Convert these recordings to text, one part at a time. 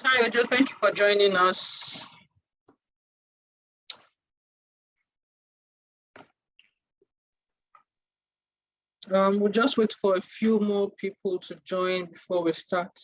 Hi, Ojo. Thank you for joining us. We'll just wait for a few more people to join before we start.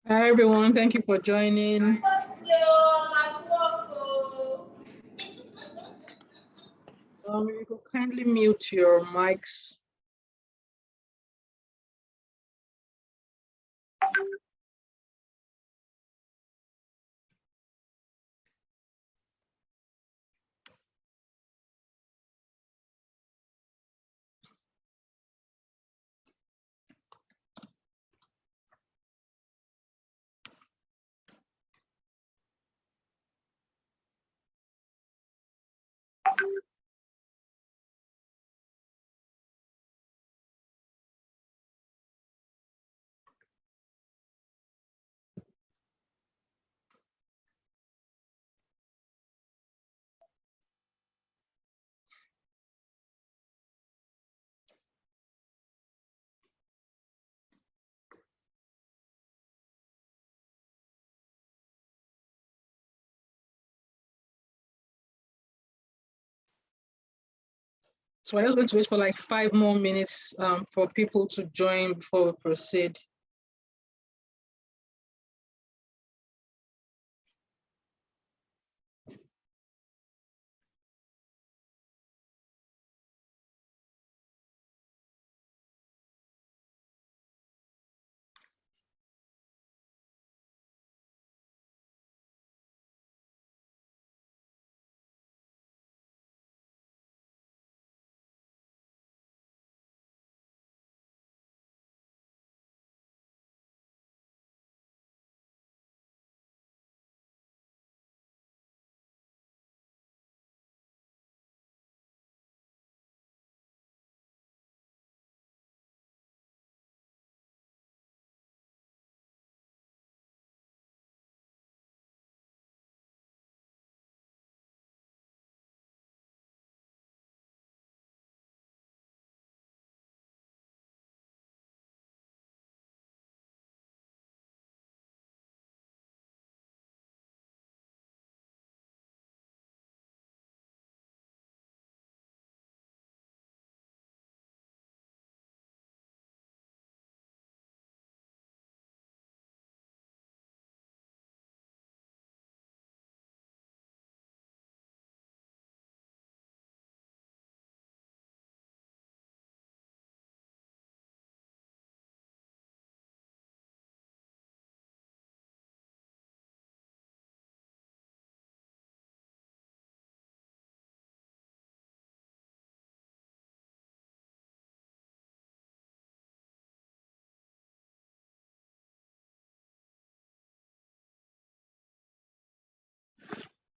Hi, everyone. Thank you for joining. You could kindly mute your mics. So I'm just going to wait for like 5 more minutes for people to join before we proceed.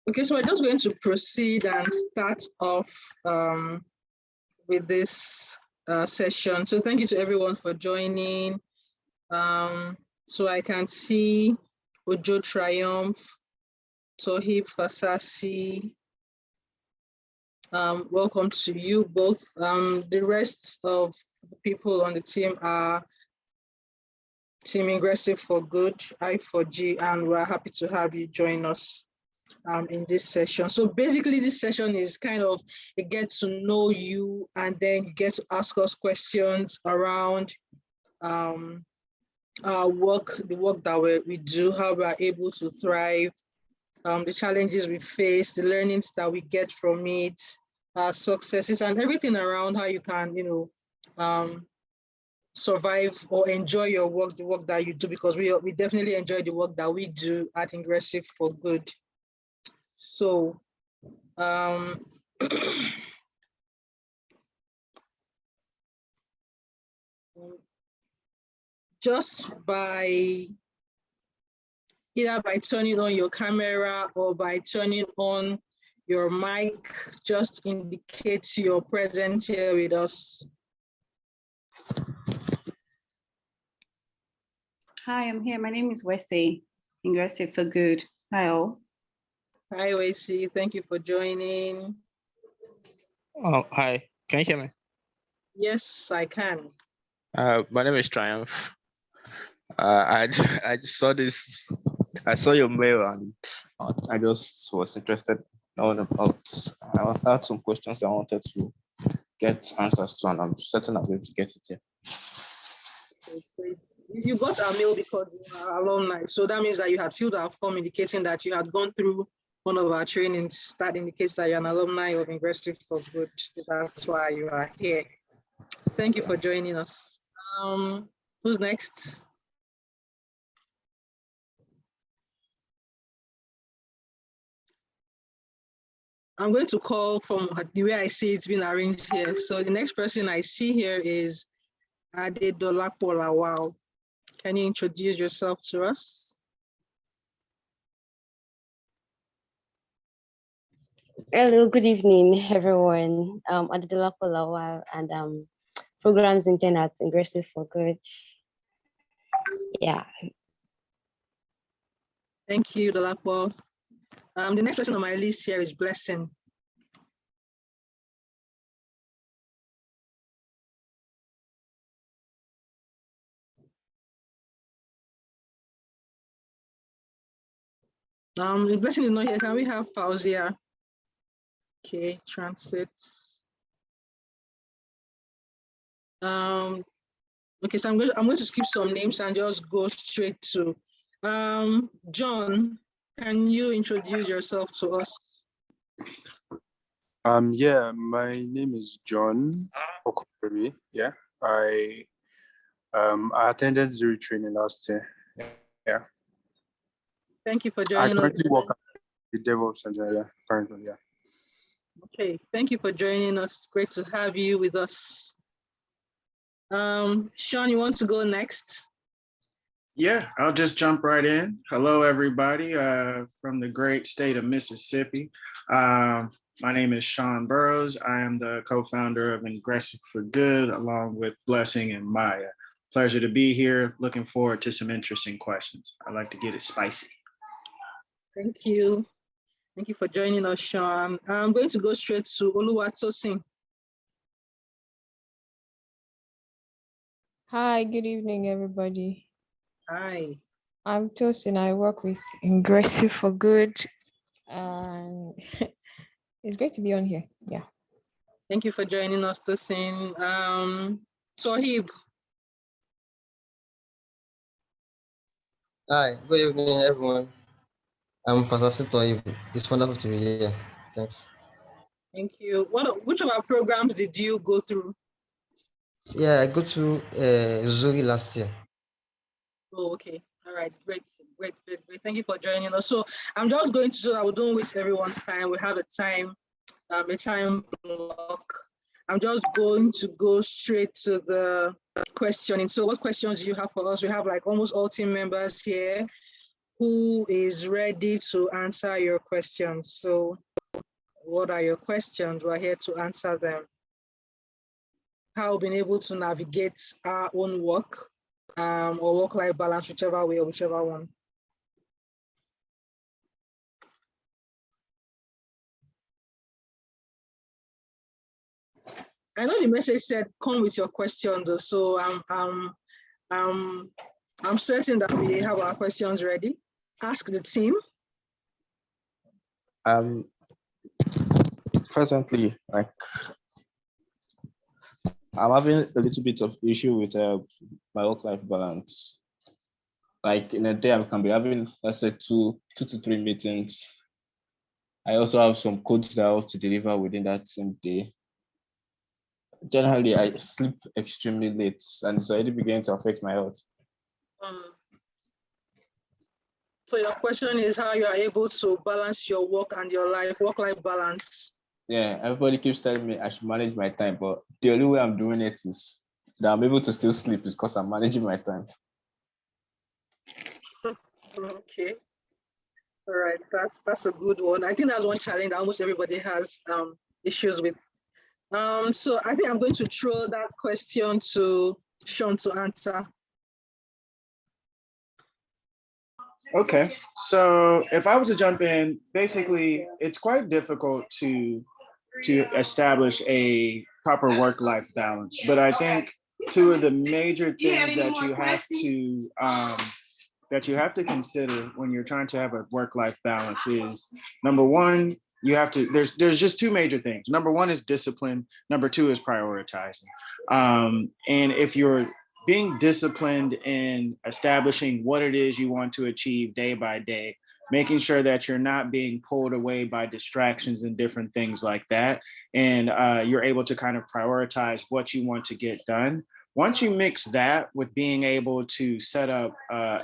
Okay, so we're just going to proceed and start off with this session. So thank you to everyone for joining. So I can see Ojo Triumph, Tohib Fasasi. Welcome to you both. The rest of the people on the team are Team Ingressive for Good, I4G, and we're happy to have you join us in this session. So basically this session is kind of a get to know you, and then you get to ask us questions around our work, the work that we do, how we are able to thrive, the challenges we face, the learnings that we get from it, successes, and everything around how you can, survive or enjoy your work, the work that you do, because we definitely enjoy the work that we do at Ingressive for Good. So, just by either by turning on your camera or by turning on your mic, just indicates your presence here with us. Hi, I'm here. My name is Wesley, Ingressive for Good. Hi all. Hi Wesley, thank you for joining. Oh, hi. Can you hear me? Yes, I can. My name is Triumph. I just saw this. I saw your mail and I just was interested knowing about. I had some questions I wanted to get answers to, and I'm certain I'm going to get it here. Great. You got our mail because you are alumni, so that means that you had filled our form indicating that you had gone through one of our trainings. That indicates that you're an alumni of Ingressive for Good. That's why you are here. Thank you for joining us. Who's next? I'm going to call from the way I see it's been arranged here. So the next person I see here is Adedolapo Lawal. Can you introduce yourself to us? Hello, good evening, everyone. Adedolapo Lawal, and programs intern at Ingressive for Good. Yeah. Thank you, Dolapo. The next person on my list here is Blessing. The Blessing is not here. Can we have Fauzia? Okay, transit. Okay, so I'm going to skip some names and just go straight to John. Can you introduce yourself to us? Yeah, my name is John Okori. Yeah, I attended Zuri training last year. Yeah. Thank you for joining us. I currently work at the DevOps Center. Yeah, currently. Yeah. Okay, thank you for joining us. Great to have you with us. Sean, you want to go next? Yeah, I'll just jump right in. Hello, everybody from the great state of Mississippi. My name is Sean Burrows. I am the co-founder of Ingressive for Good, along with Blessing and Maya. Pleasure to be here. Looking forward to some interesting questions. I like to get it spicy. Thank you. Thank you for joining us, Sean. I'm going to go straight to Oluwatosin. Hi, good evening, everybody. Hi. I'm Tosin. I work with Ingressive for Good, and it's great to be on here. Yeah. Thank you for joining us, Tosin. Tohib. Hi, good evening, everyone. I'm Fasasi Toib. It's wonderful to be here. Thanks. Thank you. Which of our programs did you go through? Yeah, I go to Zuri last year. Oh, okay. All right. Great. Thank you for joining us. So I'm just going to, so that we don't waste everyone's time. We have a time block. I'm just going to go straight to the questioning. So what questions do you have for us? We have like almost all team members here. who is ready to answer your questions. So what are your questions? We're here to answer them. How being able to navigate our own work or work-life balance, whichever way or whichever one. I know the message said come with your question though, so I'm certain that we have our questions ready. Ask the team. Presently, like I'm having a little bit of issue with my work-life balance. Like in a day, I can be having, let's say, two to three meetings. I also have some codes that I have to deliver within that same day. Generally, I sleep extremely late, and it's already beginning to affect my health. So your question is how you are able to balance your work and your life, work-life balance. Yeah, everybody keeps telling me I should manage my time, but the only way I'm doing it is that I'm able to still sleep is because I'm managing my time. Okay. All right, that's a good one. I think that's one challenge that almost everybody has issues with. So I think I'm going to throw that question to Sean to answer. Okay, so if I was to jump in, basically, it's quite difficult to establish a proper work-life balance. But I think two of the major things that you have to consider when you're trying to have a work-life balance is, number one, you have to, there's just two major things. Number one is discipline. Number two is prioritizing. And if you're being disciplined in establishing what it is you want to achieve day by day, making sure that you're not being pulled away by distractions and different things like that, and you're able to kind of prioritize what you want to get done. Once you mix that with being able to set up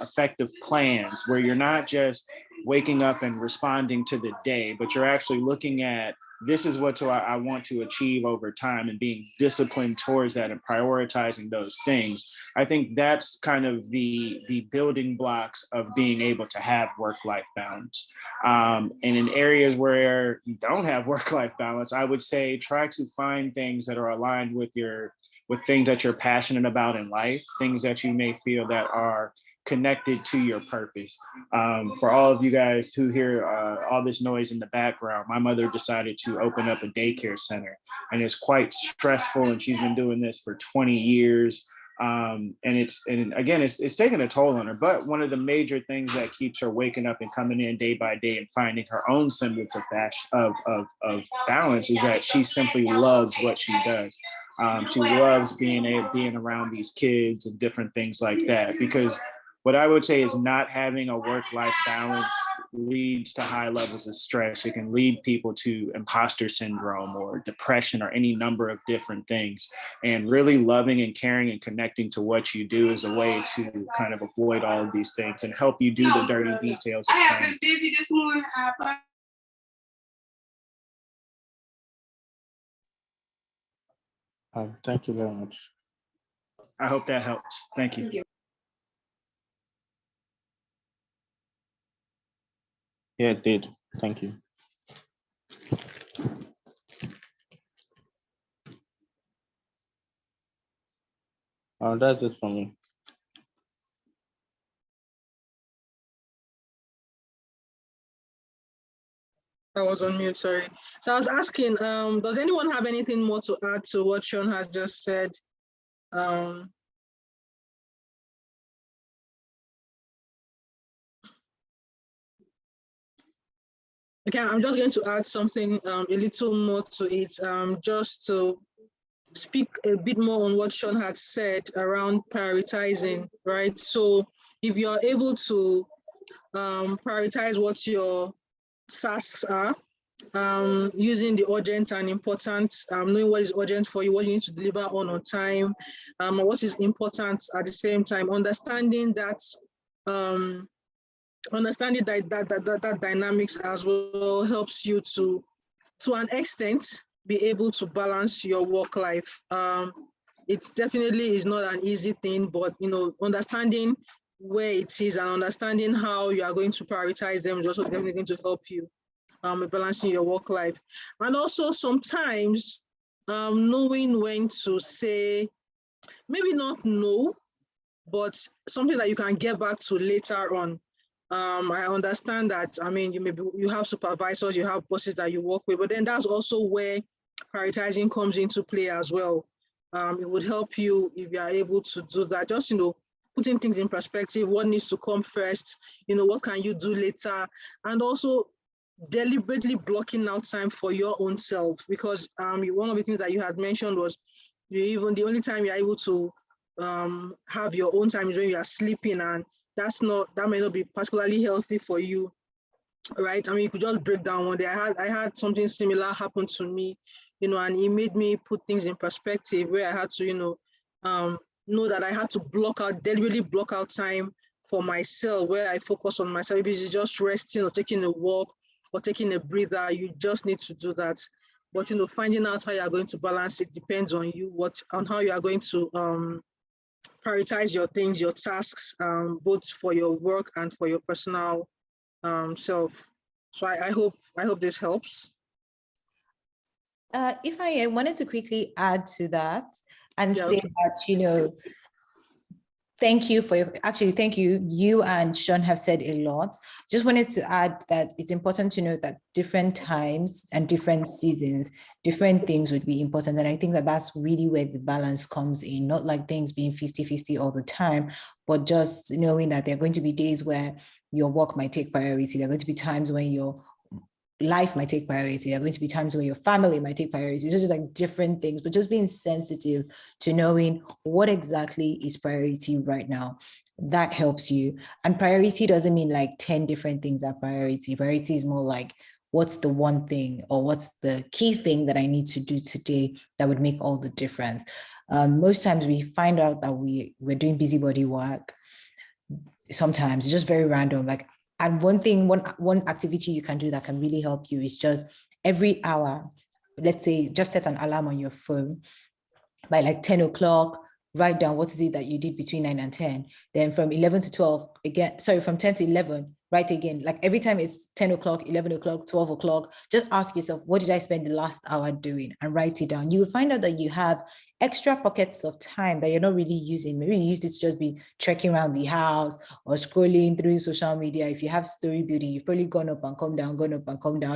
effective plans where you're not just waking up and responding to the day, but you're actually looking at, this is what I want to achieve over time, and being disciplined towards that and prioritizing those things. I think that's kind of the building blocks of being able to have work-life balance. And in areas where you don't have work-life balance, I would say try to find things that are aligned with things that you're passionate about in life, things that you may feel that are connected to your purpose. For all of you guys who hear all this noise in the background, my mother decided to open up a daycare center, and it's quite stressful, and she's been doing this for 20 years. And it's taking a toll on her. But one of the major things that keeps her waking up and coming in day by day and finding her own semblance of balance is that she simply loves what she does. She loves being around these kids and different things like that, because what I would say is not having a work-life balance leads to high levels of stress. It can lead people to imposter syndrome or depression or any number of different things. And really loving and caring and connecting to what you do is a way to kind of avoid all of these things and help you do the dirty details. I have been busy this morning. Thank you very much. I hope that helps. Thank you. Yeah, it did. Thank you. That's it for me. I was on mute, sorry. So I was asking, does anyone have anything more to add to what Sean has just said? Okay, I'm just going to add something a little more to it, just to speak a bit more on what Sean had said around prioritizing, right? So if you're able to prioritize what your tasks are, using the urgent and important, knowing what is urgent for you, what you need to deliver on time, what is important at the same time, understanding that that dynamics as well helps you to an extent, be able to balance your work life. It definitely is not an easy thing, but understanding where it is and understanding how you are going to prioritize them is also definitely going to help you with balancing your work life. And also sometimes knowing when to say, maybe not no, but something that you can get back to later on. I understand that, I mean, you have supervisors, you have bosses that you work with, but then that's also where prioritizing comes into play as well. It would help you if you are able to do that, just, putting things in perspective, what needs to come first, what can you do later, and also deliberately blocking out time for your own self, because one of the things that you had mentioned was the only time you're able to have your own time is when you are sleeping, and that may not be particularly healthy for you, right? I mean, you could just break down one day. I had something similar happen to me, and it made me put things in perspective, where I had to, know that I had to deliberately block out time for myself, where I focus on myself. If it's just resting or taking a walk or taking a breather, you just need to do that. But, finding out how you are going to balance it depends on you, on how you are going to prioritize your things, your tasks, both for your work and for your personal self. So I hope this helps. If I wanted to quickly add to that and Yeah, say okay. that, thank you. You and Sean have said a lot. Just wanted to add that it's important to know that different times and different seasons, different things would be important. And I think that that's really where the balance comes in, not like things being 50-50 all the time, but just knowing that there are going to be days where your work might take priority. There are going to be times when your life might take priority. There are going to be times where your family might take priority. It's just like different things, but just being sensitive to knowing what exactly is priority right now. That helps you. And priority doesn't mean like 10 different things are priority. Priority is more like, what's the one thing or what's the key thing that I need to do today that would make all the difference? Most times we find out that we're doing busybody work. Sometimes it's just very random. Like, and one activity you can do that can really help you is just every hour, let's say, just set an alarm on your phone by like 10 o'clock, write down what is it that you did between 9 and 10. Then from 11 to 12, again, sorry, from 10 to 11, write again. Like every time it's 10 o'clock, 11 o'clock, 12 o'clock, just ask yourself, what did I spend the last hour doing? And write it down. You will find out that you have extra pockets of time that you're not really using. Maybe you used it to just be trekking around the house or scrolling through social media. If you have story building, you've probably gone up and come down,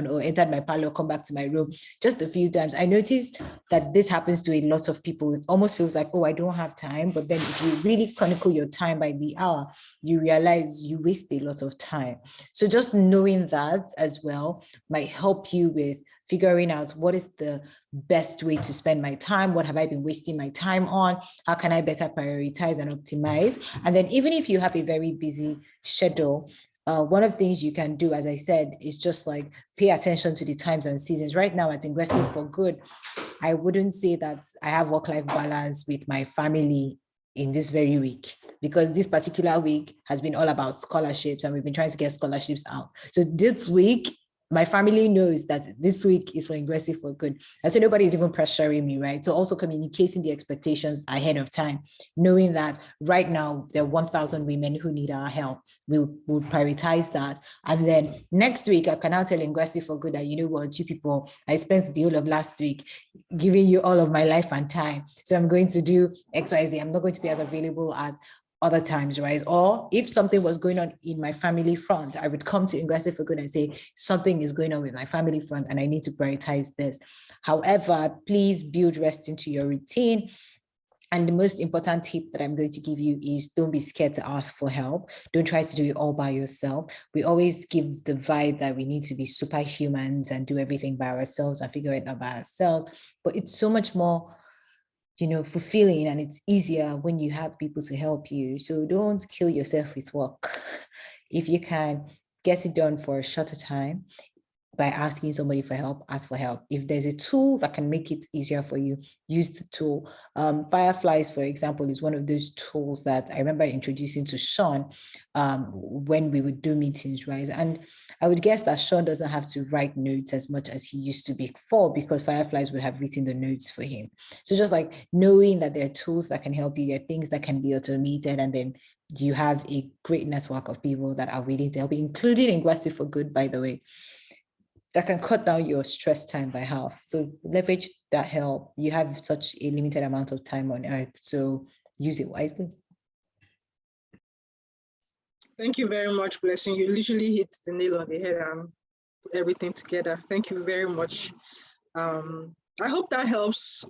or entered my parlor, come back to my room just a few times. I noticed that this happens to a lot of people. It almost feels like, oh, I don't have time. But then if you really chronicle your time by the hour, you realize you waste a lot of time. So just knowing that as well might help you with figuring out what is the best way to spend my time, what have I been wasting my time on, how can I better prioritize and optimize. And then even if you have a very busy schedule, one of the things you can do, as I said, is just like pay attention to the times and seasons. Right now at Ingressive for Good, I wouldn't say that I have work-life balance with my family in this very week, because this particular week has been all about scholarships and we've been trying to get scholarships out. So this week, my family knows that this week is for Ingressive for Good. And so nobody is even pressuring me, right? So also communicating the expectations ahead of time, knowing that right now there are 1,000 women who need our help. We'll prioritize that. And then next week, I can now tell Ingressive for Good that, you know what, you people, I spent the whole of last week giving you all of my life and time. So I'm going to do XYZ. I'm not going to be as available at other times, right? Or if something was going on in my family front, I would come to Ingressive for Good and say, something is going on with my family front and I need to prioritize this. However, please build rest into your routine. And the most important tip that I'm going to give you is don't be scared to ask for help. Don't try to do it all by yourself. We always give the vibe that we need to be superhumans and do everything by ourselves and figure it out by ourselves. But it's so much more, fulfilling, and it's easier when you have people to help you. So don't kill yourself with work. If you can get it done for a shorter time by asking somebody for help, ask for help. If there's a tool that can make it easier for you, use the tool. Fireflies, for example, is one of those tools that I remember introducing to Sean when we would do meetings, right? And I would guess that Sean doesn't have to write notes as much as he used to before, because Fireflies would have written the notes for him. So just like knowing that there are tools that can help you, there are things that can be automated, and then you have a great network of people that are willing to help you, including Ingressive for Good, by the way, that can cut down your stress time by half. So leverage that help. You have such a limited amount of time on earth, so use it wisely. Thank you very much, Blessing. You literally hit the nail on the head and put everything together. Thank you very much. I hope that helps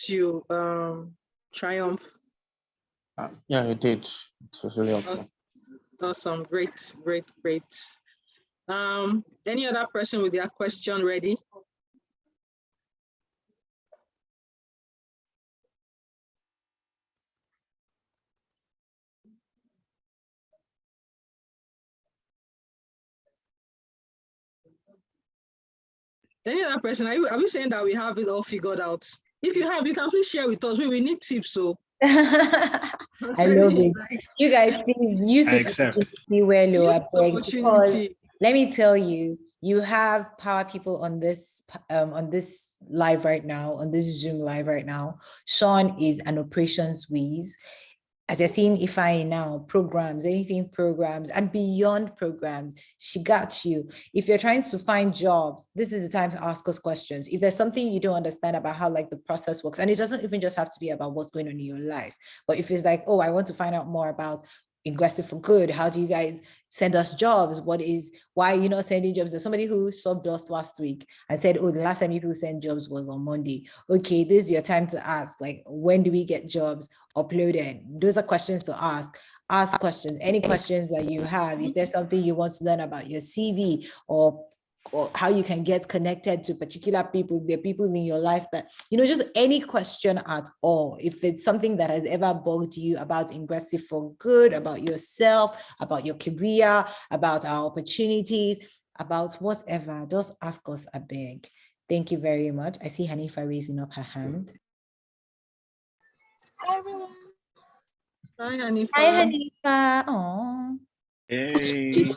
you, Triumph. Yeah, it did. It was really helpful. Awesome, great. Any other person with their question ready? Any other person? Are we saying that we have it all figured out? If you have, you can please share with us. We need tips. So I love it. You guys, please use this opportunity well, because let me tell you, you have power people on this live right now, on this Zoom live right now. Sean is an operations whiz. As you're seeing Ifeanyi now, programs, anything programs and beyond programs, she got you. If you're trying to find jobs, this is the time to ask us questions. If there's something you don't understand about how like the process works, and it doesn't even just have to be about what's going on in your life, but if it's like, oh, I want to find out more about Ingressive for Good, how do you guys send us jobs? Why are you not sending jobs? There's somebody who subbed us last week and said, oh, the last time people sent jobs was on Monday. Okay, this is your time to ask, like, when do we get jobs uploaded? Those are questions to ask. Ask questions, any questions that you have. Is there something you want to learn about your CV, or how you can get connected to particular people, the people in your life that, just any question at all. If it's something that has ever bugged you about Ingressive for Good, about yourself, about your career, about our opportunities, about whatever, just ask us, I beg. Thank you very much. I see Hanifa raising up her hand. Hi, everyone. Hi, Hanifa. Hi, Hanifa. Aww. Hey.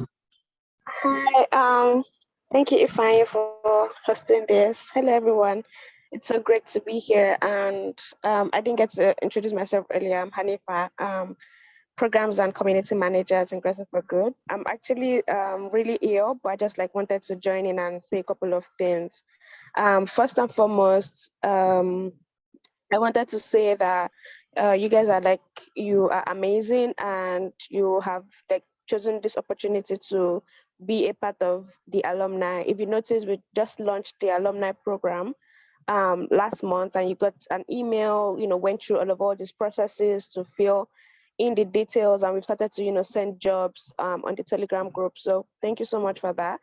Hi. Thank you, Ifeanyi, for hosting this. Hello, everyone. It's so great to be here. And I didn't get to introduce myself earlier. I'm Hanifa, Programs and Community Manager at Ingressive for Good. I'm actually really ill, but I just wanted to join in and say a couple of things. First and foremost, I wanted to say that you guys you are amazing, and you have chosen this opportunity to be a part of the alumni. If you notice, we just launched the alumni program last month, and you got an email, went through all these processes to fill in the details, and we've started to, send jobs on the Telegram group. So thank you so much for that.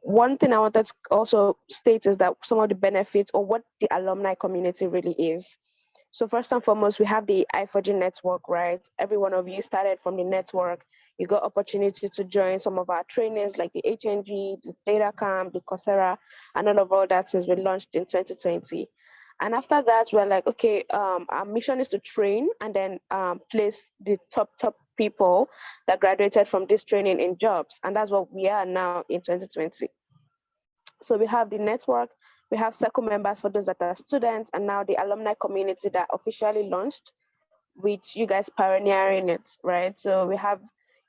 One thing I wanted to also state is that some of the benefits, or what the alumni community really is. So first and foremost, we have the I4G network, right? Every one of you started from the network. You got opportunity to join some of our trainings like the HNG, the Data Camp, the Coursera, and all that since we launched in 2020. And after that, we're like, okay, our mission is to train and then place the top people that graduated from this training in jobs. And that's what we are now in 2020. So we have the network, we have circle members for those that are students, and now the alumni community that officially launched, with you guys pioneering it, right? So we have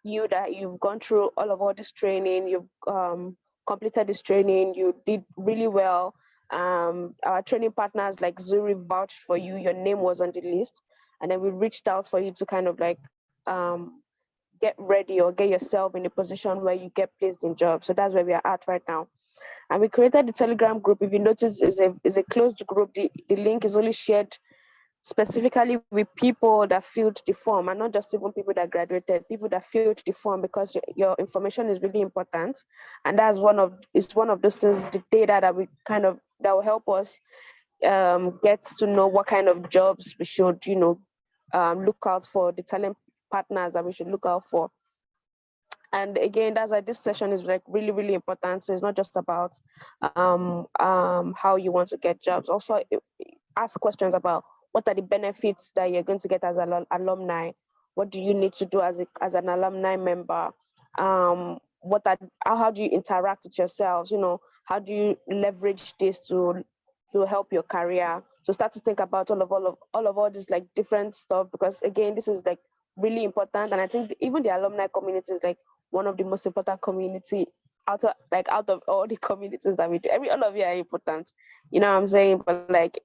you that you've gone through all this training, you've completed this training, you did really well. Our training partners like Zuri vouched for you, your name was on the list, and then we reached out for you to kind of get ready or get yourself in a position where you get placed in jobs. So that's where we are at right now. And we created the Telegram group. If you notice, is a closed group. The link is only shared specifically with people that filled the form, and not just even people that graduated, people that filled the form, because your information is really important. And that's one of those things, the data that that will help us get to know what kind of jobs we should, look out for, the talent partners that we should look out for. And again, that's why this session is really, really important. So it's not just about how you want to get jobs. Also, ask questions about what are the benefits that you're going to get as an alumni. What do you need to do as an alumni member? How do you interact with yourselves? How do you leverage this to help your career? So start to think about all this different stuff, because again, this is really important. And I think even the alumni community is like one of the most important community out of all the communities that we do. All of you are important. You know what I'm saying? But like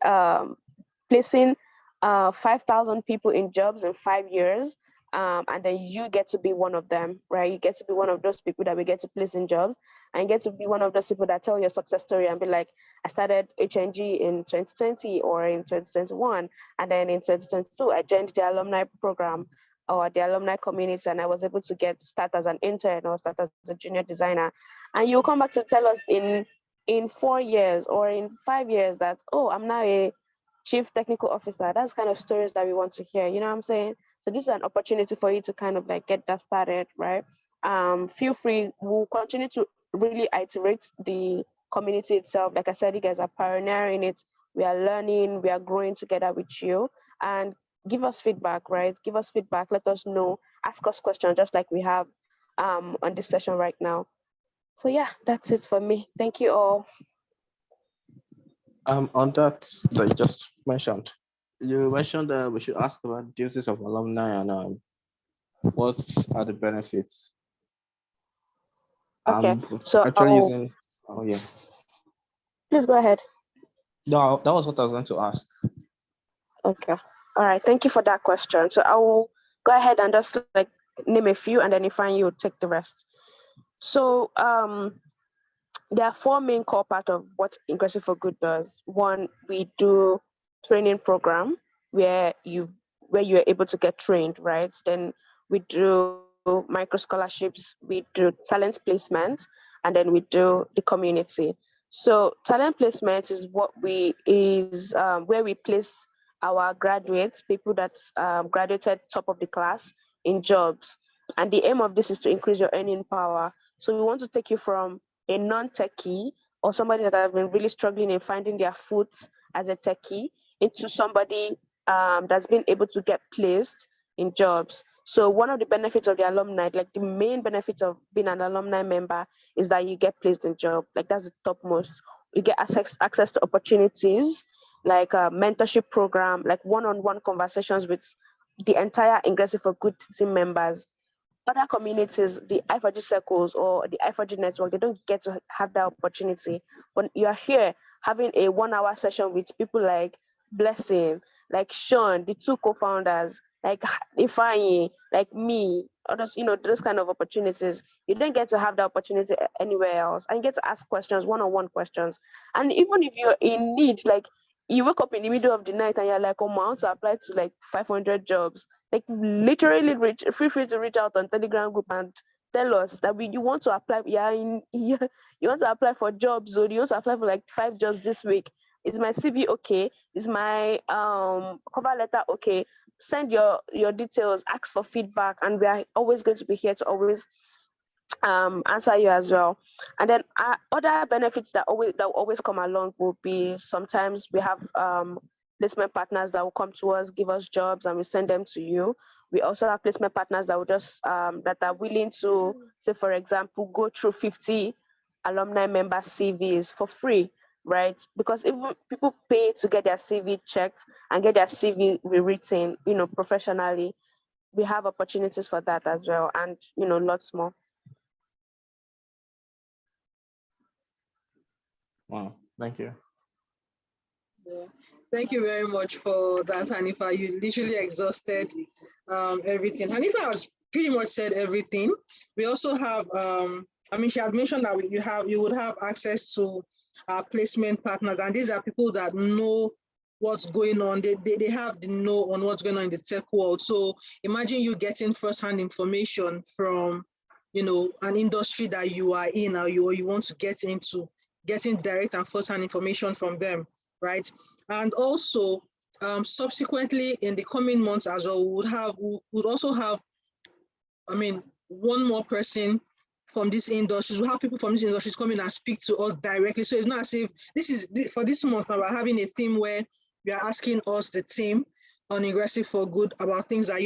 placing 5,000 people in jobs in 5 years, and then you get to be one of them, right? You get to be one of those people that we get to place in jobs, and get to be one of those people that tell your success story and be like, I started HNG in 2020 or in 2021, and then in 2022 I joined the alumni program or the alumni community, and I was able to start as an intern or start as a junior designer. And you'll come back to tell us in 4 years or in 5 years that, oh, I'm now a chief technical officer. That's kind of stories that we want to hear. You know what I'm saying? So this is an opportunity for you to kind of like get that started, right? Feel free. We'll continue to really iterate the community itself. Like I said, you guys are pioneering it. We are learning. We are growing together with you. And give us feedback, right? Give us feedback. Let us know. Ask us questions, just like we have on this session right now. So yeah, that's it for me. Thank you all. On that you just mentioned, you mentioned that we should ask about duties of alumni and what are the benefits. Okay, so actually using. Oh yeah. Please go ahead. No, that was what I was going to ask. Okay. All right. Thank you for that question. So I will go ahead and just like name a few, and then if you take the rest. So there are 4 main core parts of what Ingressive for Good does. One, we do training program where you're able to get trained, right? Then we do micro scholarships, we do talent placement, and then we do the community. So talent placement is where we place our graduates, people that graduated top of the class, in jobs. And the aim of this is to increase your earning power. So we want to take you from a non-techie or somebody that has been really struggling in finding their foot as a techie into somebody that's been able to get placed in jobs. So one of the benefits of the alumni, like the main benefits of being an alumni member, is that you get placed in job. Like that's the topmost. You get access to opportunities, like a mentorship program, like one-on-one conversations with the entire Ingressive for Good team members. Other communities, the I4G circles or the I4G network, they don't get to have that opportunity. When you're here having a 1-hour session with people like Blessing, like Sean, the 2 co-founders, like Ifeanyi, like me, others, those kind of opportunities, you don't get to have that opportunity anywhere else. And you get to ask questions, one-on-one questions. And even if you're in need, like you wake up in the middle of the night and you're like, oh, I want to apply to like 500 jobs. Like literally feel free to reach out on Telegram group and tell us that you want to apply. You want to apply for jobs, or you want to apply for like 5 jobs this week. Is my CV okay? Is my cover letter okay? Send your details, ask for feedback, and we are always going to be here to always answer you as well. And then other benefits that always come along will be, sometimes we have placement partners that will come to us, give us jobs, and we send them to you. We also have placement partners that will just that are willing to, say for example, go through 50 alumni member CVs for free, right? Because even people pay to get their CV checked and get their CV rewritten, professionally. We have opportunities for that as well, and lots more. Wow, thank you. Yeah. Thank you very much for that, Hanifa. You literally exhausted everything. Hanifa has pretty much said everything. We also have, she had mentioned that you would have access to placement partners, and these are people that know what's going on. They have the know on what's going on in the tech world. So imagine you getting firsthand information from, an industry that you are in, or you want to get into, getting direct and firsthand information from them, right? And also, subsequently in the coming months as well, we would also have, one more person from these industries. We have people from these industries come in and speak to us directly. So it's not as if for this month, we're having a theme where we are asking us, the team on Ingressive for Good, about things that,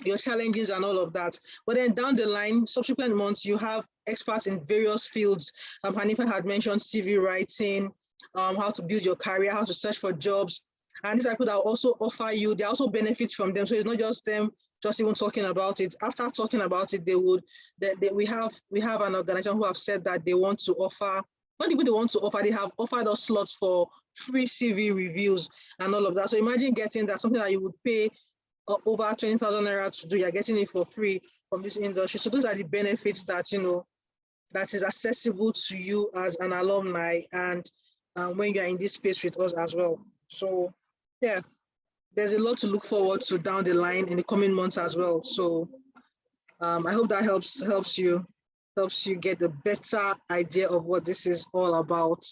your challenges and all of that. But then down the line, subsequent months, you have experts in various fields. Hanifa had mentioned CV writing, how to build your career, how to search for jobs. And these are people that also offer you, they also benefit from them. So it's not just them just even talking about it. After talking about it, we have an organization who have said that they want to offer, not even they want to offer, they have offered us slots for free CV reviews and all of that. So imagine getting that, something that you would pay over 20,000 naira to do, you're getting it for free from this industry. So those are the benefits that, that is accessible to you as an alumni, and when you're in this space with us as well. So yeah, there's a lot to look forward to down the line in the coming months as well. So I hope that helps you get a better idea of what this is all about.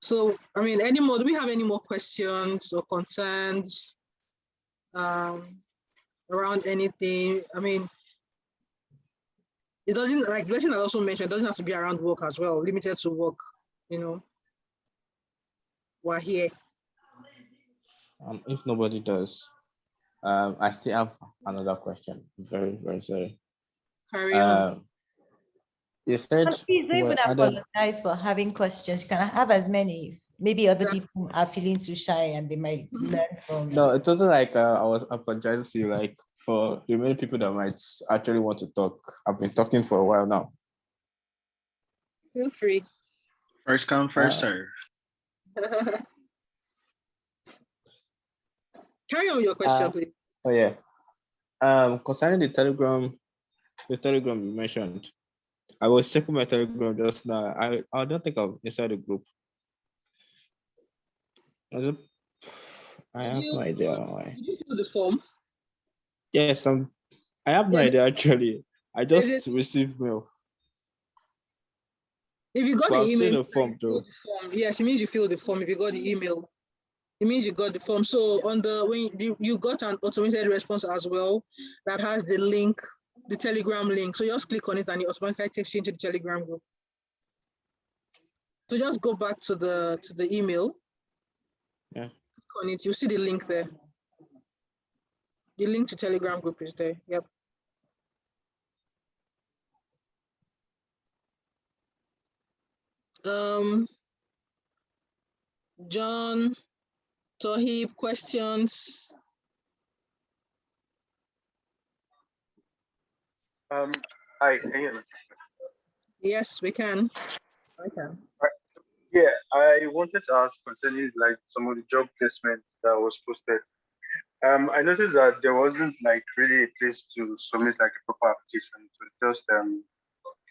So I mean, do we have any more questions or concerns around anything? I mean, it doesn't, like Blessing had also mentioned, it doesn't have to be around work as well, limited to work, we're here. If nobody does, I still have another question. Very, very sorry. Carry on. You said, please don't even apologize for having questions. You can have as many. Maybe other people are feeling too shy and they might learn from. No, it wasn't like I was apologizing to you, like for the many people that might actually want to talk. I've been talking for a while now. Feel free. First come, first serve. Carry on with your question, please. Oh yeah. Concerning the Telegram you mentioned, I was checking my Telegram just now. I don't think I'm inside the group. I have no idea why. Did you fill the form? Yes, I have no idea actually. I just received mail. If you got the email, the form though. Yes, it means you filled the form. If you got the email, it means you got the form. So when you got an automated response as well that has the link, the Telegram link. So just click on it and it automatically takes you into the Telegram group. So just go back to the email. Yeah. Click on it. You see the link there. The link to Telegram group is there. Yep. John, Tohib, questions? Hi, can you hear me? Yes, we can. I can. Yeah, I wanted to ask concerning like some of the job placements that was posted. I noticed that there wasn't like really a place to submit like a proper application. So just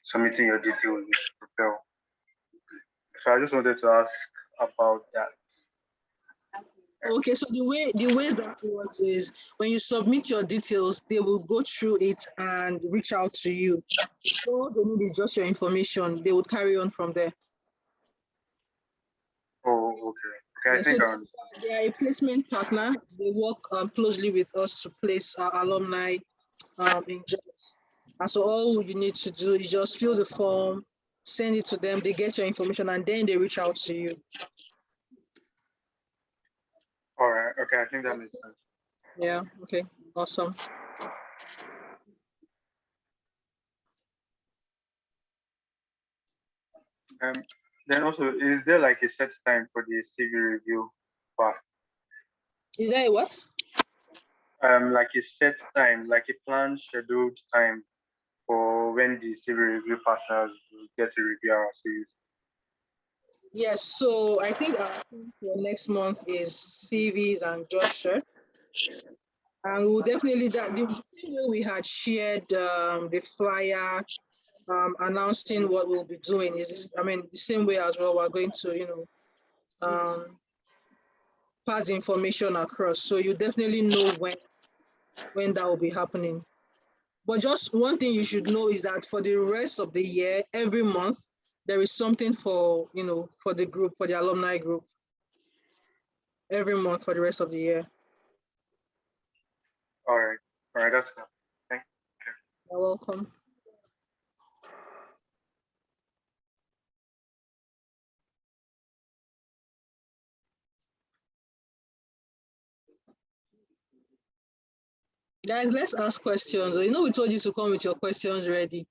submitting your details with Propel. So I just wanted to ask about that. Okay, so the way that works is when you submit your details, they will go through it and reach out to you. All they need is just your information. They would carry on from there. Oh, okay. Okay, I think I understand. They are a placement partner. They work closely with us to place our alumni in jobs. And so all you need to do is just fill the form, send it to them, they get your information, and then they reach out to you. All right, okay, I think that makes sense. Yeah, okay, awesome. Then also, is there like a set time for the CV review part? Is there a what? Like a set time, like a planned scheduled time for when the CV review partners will get to review our CVs? Yes, so I think our theme for next month is CVs and job search. And we'll definitely, the same way we had shared the flyer announcing what we'll be doing is, the same way as well, we're going to, pass information across. So you definitely know when that will be happening. But just one thing you should know is that for the rest of the year, every month, there is something for, for the group, for the alumni group. Every month for the rest of the year. All right, that's good. Thank you. You're welcome. Guys, let's ask questions. We told you to come with your questions ready.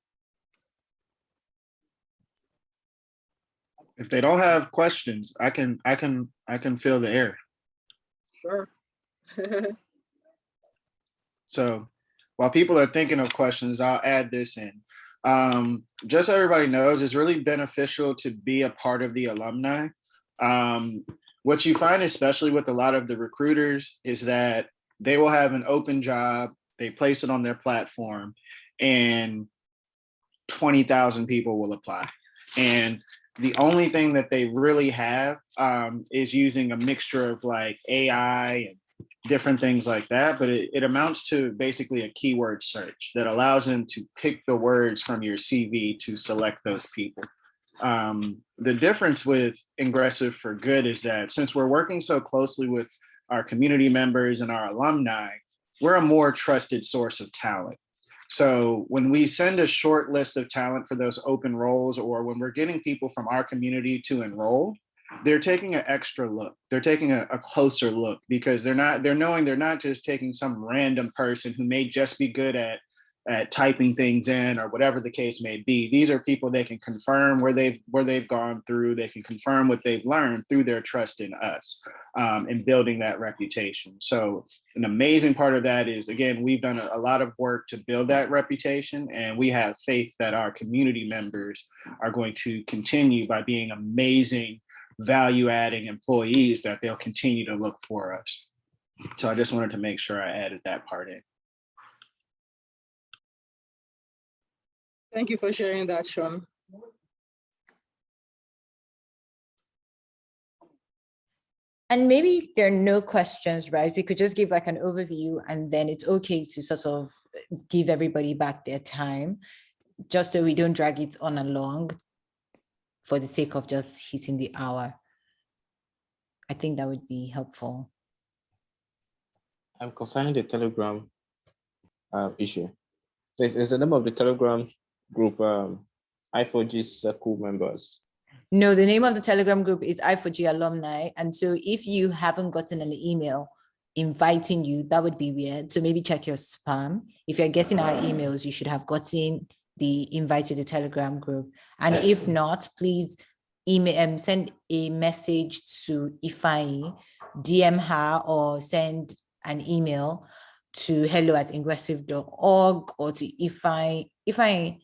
If they don't have questions, I can fill the air. Sure. So while people are thinking of questions, I'll add this in. Just so everybody knows, it's really beneficial to be a part of the alumni. What you find, especially with a lot of the recruiters, is that they will have an open job, they place it on their platform, and 20,000 people will apply. And the only thing that they really have is using a mixture of like AI and different things like that, but it amounts to basically a keyword search that allows them to pick the words from your CV to select those people. The difference with Ingressive for Good is that since we're working so closely with our community members and our alumni, we're a more trusted source of talent. So when we send a short list of talent for those open roles, or when we're getting people from our community to enroll, they're taking an extra look. They're taking a closer look because they're knowing they're not just taking some random person who may just be good at typing things in or whatever the case may be. These are people they can confirm where they've gone through. They can confirm what they've learned through their trust in us and building that reputation. So an amazing part of that is, again, we've done a lot of work to build that reputation, and we have faith that our community members are going to continue by being amazing value-adding employees, that they'll continue to look for us. So I just wanted to make sure I added that part in. Thank you for sharing that, Sean. And maybe if there are no questions, right, we could just give like an overview, and then it's okay to sort of give everybody back their time, just so we don't drag it on along for the sake of just hitting the hour. I think that would be helpful. Concerning the Telegram issue, is the name of the Telegram group I4G Circle members? No, the name of the Telegram group is I4G Alumni. And so if you haven't gotten an email inviting you, that would be weird. So maybe check your spam. If you're getting our emails, you should have gotten the invite to the Telegram group. And if not, please email, send a message to Ifeanyi, DM her, or send an email to hello@ingressive.org, or to Ifeanyi.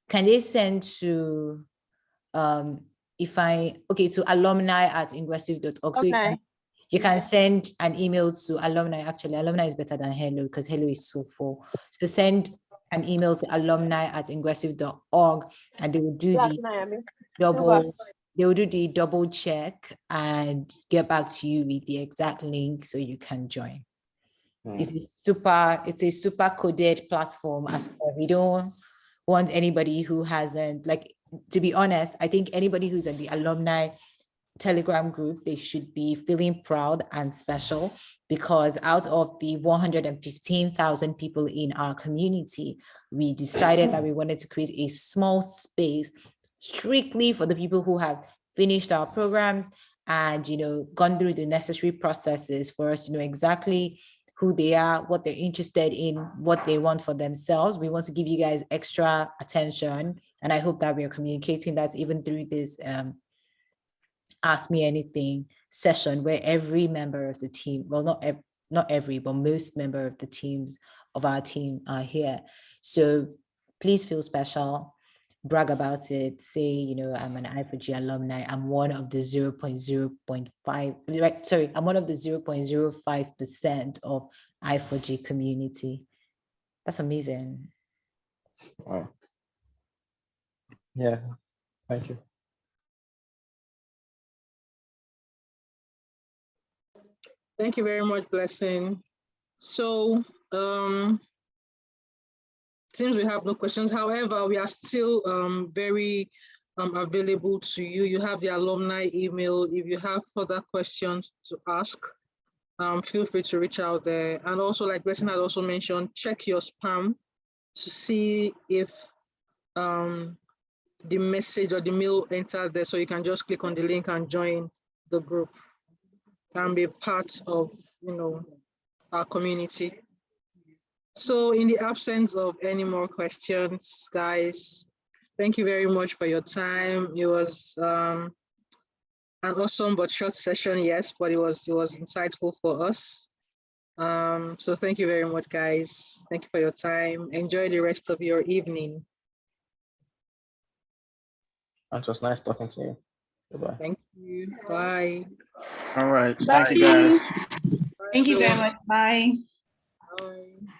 Can they send to to alumni@ingressive.org? So you can send an email to alumni. Actually, alumni is better than hello because hello is so full. So send an email to alumni@ingressive.org, and they will do the double check and get back to you with the exact link so you can join. It's a super coded platform. As we don't want anybody who hasn't, like, to be honest, I think anybody who's in the alumni Telegram group, they should be feeling proud and special, because out of the 115,000 people in our community, we decided that we wanted to create a small space strictly for the people who have finished our programs and, you know, gone through the necessary processes for us to know exactly who they are, what they're interested in, what they want for themselves. We want to give you guys extra attention. And I hope that we are communicating that even through this Ask Me Anything session, where every member of the team, well, not every, but most member of the teams of our team are here. So please feel special, brag about it, say, you know, I'm an I4G alumni. I'm one of the 0.05, right? Sorry, I'm one of the 0.05% of I4G community. That's amazing. Wow. Yeah, thank you. Thank you very much, Blessing. So, since we have no questions, however, we are still very available to you. You have the alumni email. If you have further questions to ask, feel free to reach out there. And also, like Blessing had also mentioned, check your spam to see if the message or the mail entered there, so you can just click on the link and join the group and be part of, you know, our community. So in the absence of any more questions, guys, thank you very much for your time. It was an awesome but short session, yes, but it was insightful for us. So thank you very much, guys. Thank you for your time. Enjoy the rest of your evening. It was nice talking to you. Goodbye. Thank you. Bye. All right. Bye. Thank you, guys. Thank you very everyone. much. Bye. Bye.